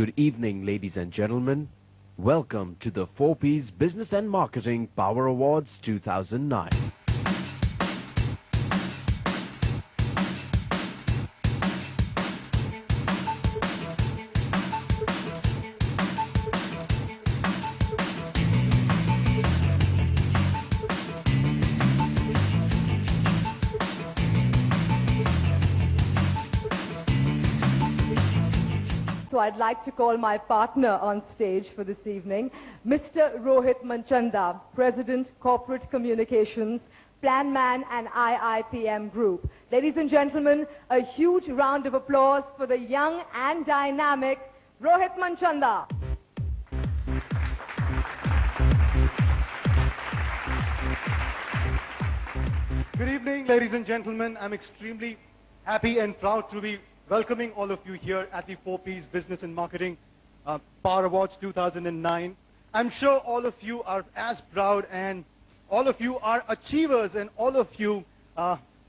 Good evening, ladies and gentlemen. Welcome to the 4Ps Business and Marketing Power Awards 2009. So I'd like to call my partner on stage for this evening, Mr. Rohit Manchanda, President, Corporate Communications, Planman and IIPM Group. Ladies and gentlemen, a huge round of applause for the young and dynamic Rohit Manchanda. Good evening, ladies and gentlemen. I'm extremely happy and proud to be welcoming all of you here at the 4Ps Business and Marketing Power Awards 2009. I'm sure all of you are as proud and all of you are achievers and all of you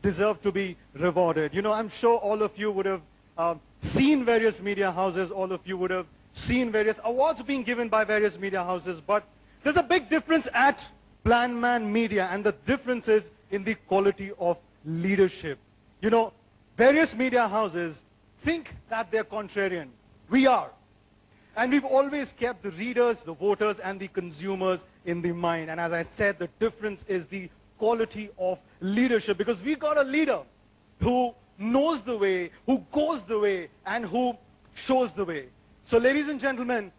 deserve to be rewarded. You know, I'm sure all of you would have seen various media houses, all of you would have seen various awards being given by various media houses, but there's a big difference at Planman Media, and the difference is in the quality of leadership. You know, various media houses think that they're contrarian. We are. And we've always kept the readers, the voters, and the consumers in the mind. And as I said, the difference is the quality of leadership, because we got a leader who knows the way, who goes the way, and who shows the way. So ladies and gentlemen,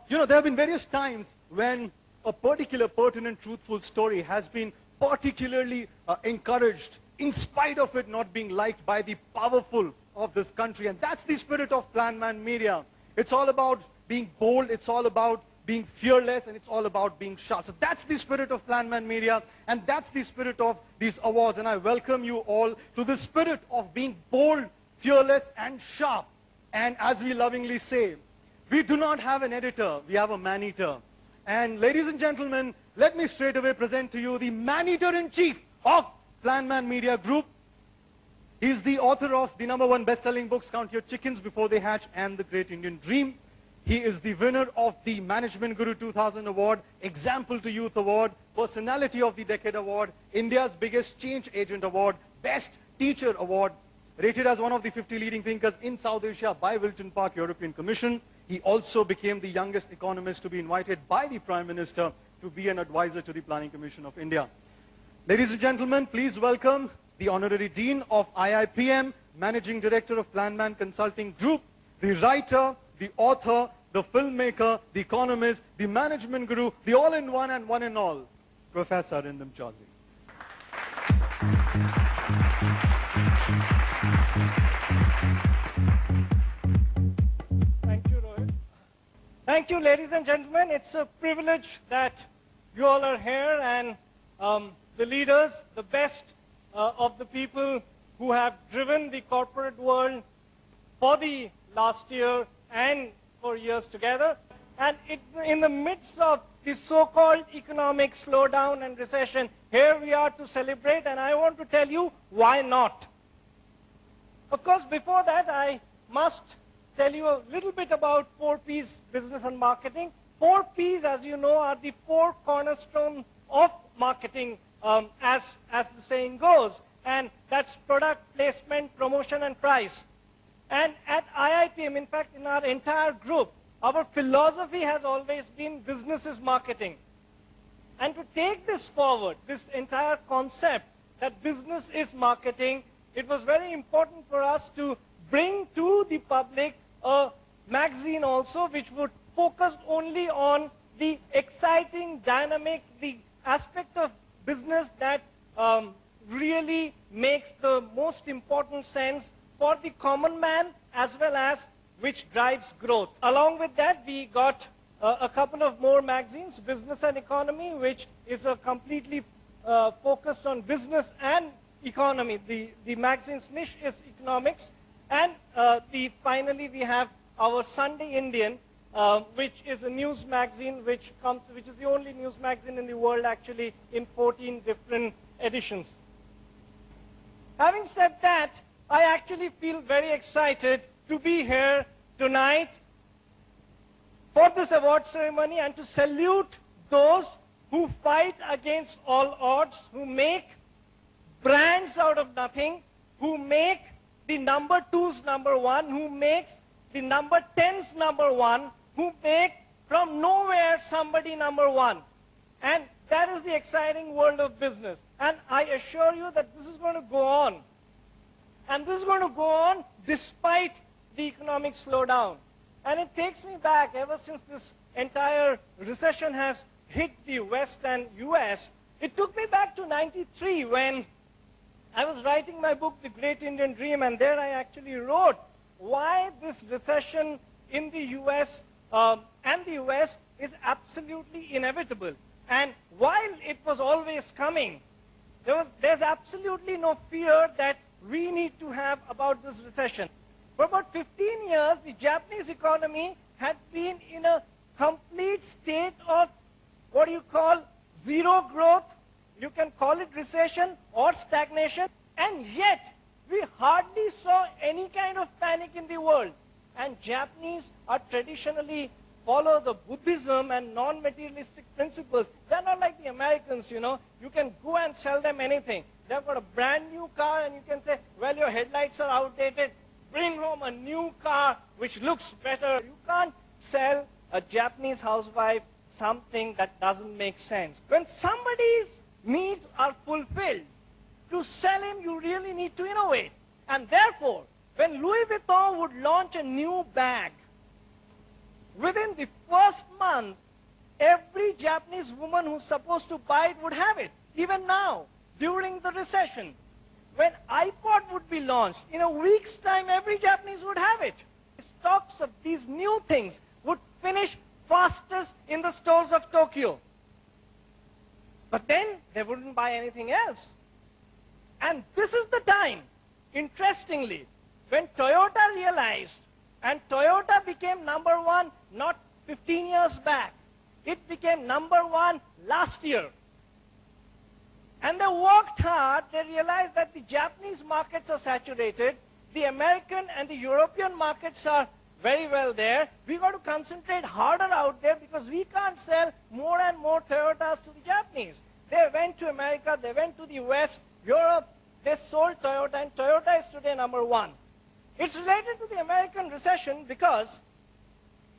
you know, there have been various times when a particular pertinent, truthful story has been particularly encouraged, in spite of it not being liked by the powerful of this country. And that's the spirit of Planman Media. It's all about being bold, it's all about being fearless, and it's all about being sharp. So that's the spirit of Planman Media, and that's the spirit of these awards. And I welcome you all to the spirit of being bold, fearless, and sharp. And as we lovingly say, we do not have an editor, we have a man-eater. And ladies and gentlemen, let me straight away present to you the man-eater-in-chief of Planman Media Group. He's the author of the #1 best-selling books, Count Your Chickens Before They Hatch and The Great Indian Dream. He is the winner of the Management Guru 2000 Award, Example to Youth Award, Personality of the Decade Award, India's Biggest Change Agent Award, Best Teacher Award, rated as one of the 50 leading thinkers in South Asia by Wilton Park European Commission. He also became the youngest economist to be invited by the Prime Minister to be an advisor to the Planning Commission of India. Ladies and gentlemen, please welcome the Honorary Dean of IIPM, Managing Director of Planman Consulting Group, the writer, the author, the filmmaker, the economist, the management guru, the all-in-one and one-in-all, Professor Arindam Chaudhary. Thank you, Rohit. Thank you, ladies and gentlemen. It's a privilege that you all are here, and the leaders, the best of the people who have driven the corporate world for the last year and for years together. And in the midst of this so-called economic slowdown and recession, here we are to celebrate, and I want to tell you why not. Of course, before that, I must tell you a little bit about 4Ps Business and Marketing. 4Ps, as you know, are the 4 cornerstones of marketing, as the saying goes, and that's product, placement, promotion, and price. And at IIPM, in fact, in our entire group, our philosophy has always been business is marketing. And to take this forward, this entire concept that business is marketing, it was very important for us to bring to the public a magazine also which would focus only on the exciting, dynamic, the aspect of business that really makes the most important sense for the common man, as well as which drives growth. Along with that, we got a couple of more magazines, Business and Economy, which is a completely focused on business and economy. The magazine's niche is economics. And finally, we have our Sunday Indian, which is a news magazine which is the only news magazine in the world actually in 14 different editions. Having said that, I actually feel very excited to be here tonight for this award ceremony and to salute those who fight against all odds, who make brands out of nothing, who make the number 2's number 1, who makes the number 10's number 1, who make from nowhere somebody number 1. And that is the exciting world of business. And I assure you that this is going to go on. And this is going to go on despite the economic slowdown. And it takes me back, ever since this entire recession has hit the West and US, it took me back to 93 when I was writing my book, The Great Indian Dream, and there I actually wrote why this recession in the US and the US is absolutely inevitable. And while it was always coming, there's absolutely no fear that we need to have about this recession. For about 15 years, the Japanese economy had been in a complete state of what you call zero growth. You can call it recession or stagnation. And yet, we hardly saw any kind of panic in the world. And Japanese are traditionally follow the Buddhism and non-materialistic principles. They're not like the Americans, you know. You can go and sell them anything. They've got a brand new car and you can say, well, your headlights are outdated. Bring home a new car which looks better. You can't sell a Japanese housewife something that doesn't make sense. When somebody's needs are fulfilled, to sell him, you really need to innovate. And therefore, when Louis Vuitton would launch a new bag, within the first month, every Japanese woman who's supposed to buy it would have it. Even now, during the recession, when iPod would be launched, in a week's time, every Japanese would have it. Stocks of these new things would finish fastest in the stores of Tokyo. But then they wouldn't buy anything else. And this is the time, interestingly, when Toyota realized, and Toyota became number 1 not 15 years back. It became number 1 last year. And they worked hard. They realized that the Japanese markets are saturated. The American and the European markets are very well there. We've got to concentrate harder out there because we can't sell more and more Toyotas to the Japanese. They went to America. They went to the West, Europe. They sold Toyota, and Toyota is today number 1. It's related to the American recession because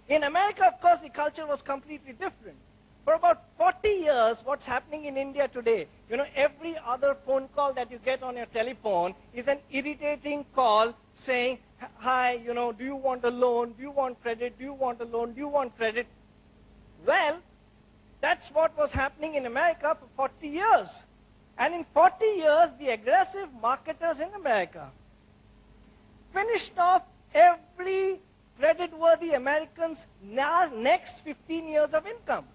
in America, of course, the culture was completely different. For about 40 years, what's happening in India today, you know, every other phone call that you get on your telephone is an irritating call saying, hi, you know, do you want a loan? Do you want credit? Do you want a loan? Do you want credit? Well, that's what was happening in America for 40 years. And in 40 years, the aggressive marketers in America finished off every credit-worthy American's next 15 years of income.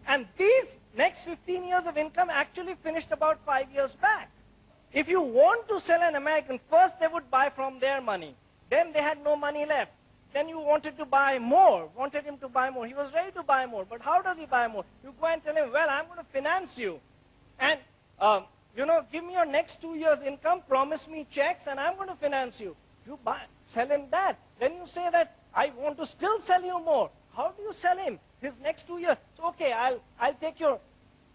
And these next 15 years of income actually finished about 5 years back. If you want to sell an American, first they would buy from their money. Then they had no money left. Then you wanted to buy more, wanted him to buy more. He was ready to buy more. But how does he buy more? You go and tell him, well, I'm going to finance you. And, you know, give me your next 2 years' income, promise me checks, and I'm going to finance you. You sell him that. Then you say that, I want to still sell you more. How do you sell him? His next 2 years. So, okay, I'll take your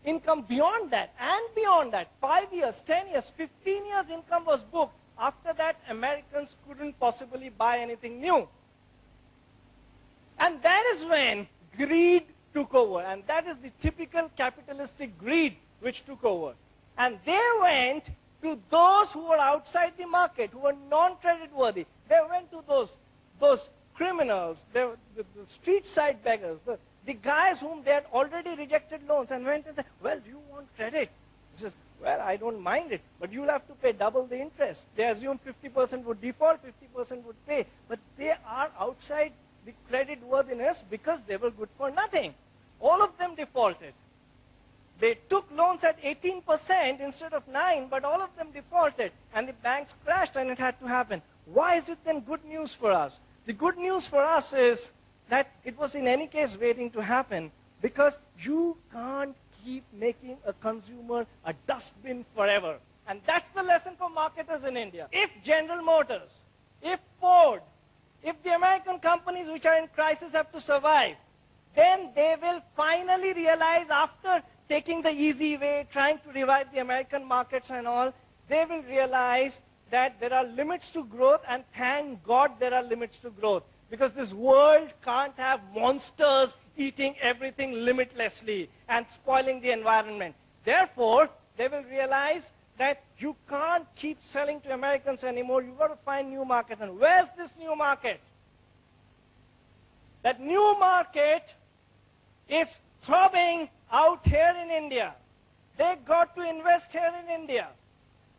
income beyond that and beyond that. 5 years, 10 years, 15 years income was booked. After that, Americans couldn't possibly buy anything new. And that is when greed took over. And that is the typical capitalistic greed which took over. And they went to those who were outside the market, who were non-credit worthy. They went to those criminals, the street side beggars, the guys whom they had already rejected loans, and went and said, well, do you want credit? He says, well, I don't mind it, but you'll have to pay double the interest. They assume 50% would default, 50% would pay. But they are outside the credit worthiness because they were good for nothing. All of them defaulted. They took loans at 18% instead of 9%, but all of them defaulted, and the banks crashed, and it had to happen. Why is it then good news for us? The good news for us is that it was in any case waiting to happen because you can't keep making a consumer a dustbin forever. And that's the lesson for marketers in India. If General Motors, if Ford, if the American companies which are in crisis have to survive, then they will finally realize, after taking the easy way, trying to revive the American markets and all, they will realize that there are limits to growth, and thank God there are limits to growth. Because this world can't have monsters eating everything limitlessly and spoiling the environment. Therefore, they will realize that you can't keep selling to Americans anymore. You've got to find new markets. And where's this new market? That new market is throbbing out here in India. They've got to invest here in India.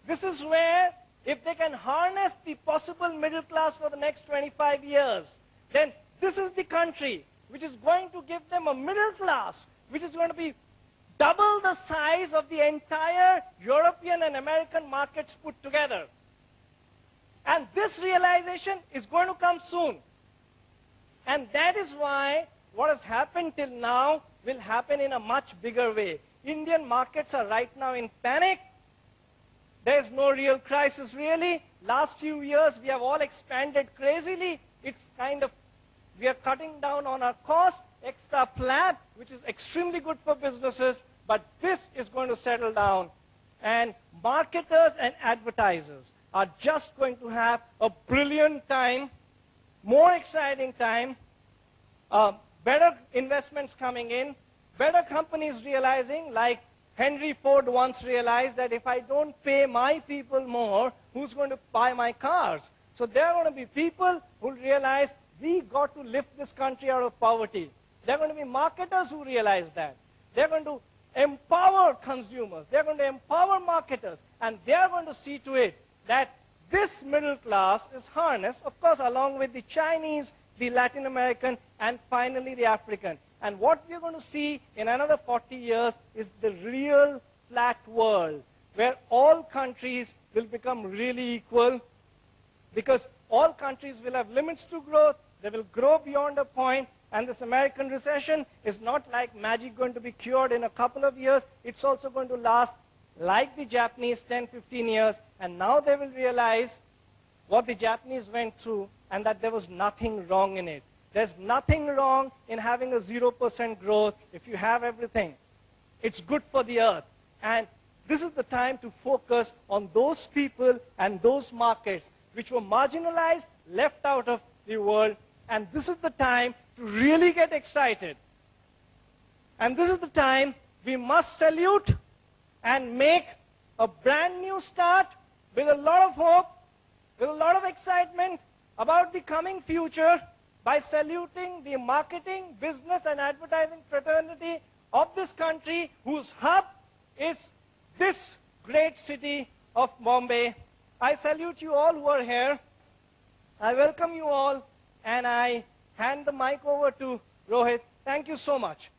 This is where, if they can harness the possible middle class for the next 25 years, then this is the country which is going to give them a middle class, which is going to be double the size of the entire European and American markets put together. And this realization is going to come soon. And that is why what has happened till now will happen in a much bigger way. Indian markets are right now in panic. There's no real crisis, really. Last few years, we have all expanded crazily. It's kind of, we are cutting down on our costs, extra flap, which is extremely good for businesses, but this is going to settle down. And marketers and advertisers are just going to have a brilliant time, more exciting time, better investments coming in, better companies realizing, like Henry Ford once realized, that if I don't pay my people more, who's going to buy my cars? So there are going to be people who realize we got to lift this country out of poverty. There are going to be marketers who realize that. They're going to empower consumers. They're going to empower marketers. And they're going to see to it that this middle class is harnessed, of course, along with the Chinese, the Latin American, and finally the African. And what we're going to see in another 40 years is the real flat world, where all countries will become really equal, because all countries will have limits to growth. They will grow beyond a point, and this American recession is not like magic going to be cured in a couple of years. It's also going to last, like the Japanese, 10, 15 years. And now they will realize what the Japanese went through, and that there was nothing wrong in it. There's nothing wrong in having a 0% growth if you have everything. It's good for the earth. And this is the time to focus on those people and those markets which were marginalized, left out of the world. And this is the time to really get excited. And this is the time we must salute and make a brand new start with a lot of hope, with a lot of excitement about the coming future, by saluting the marketing, business, and advertising fraternity of this country, whose hub is this great city of Bombay. I salute you all who are here. I welcome you all, and I hand the mic over to Rohit. Thank you so much.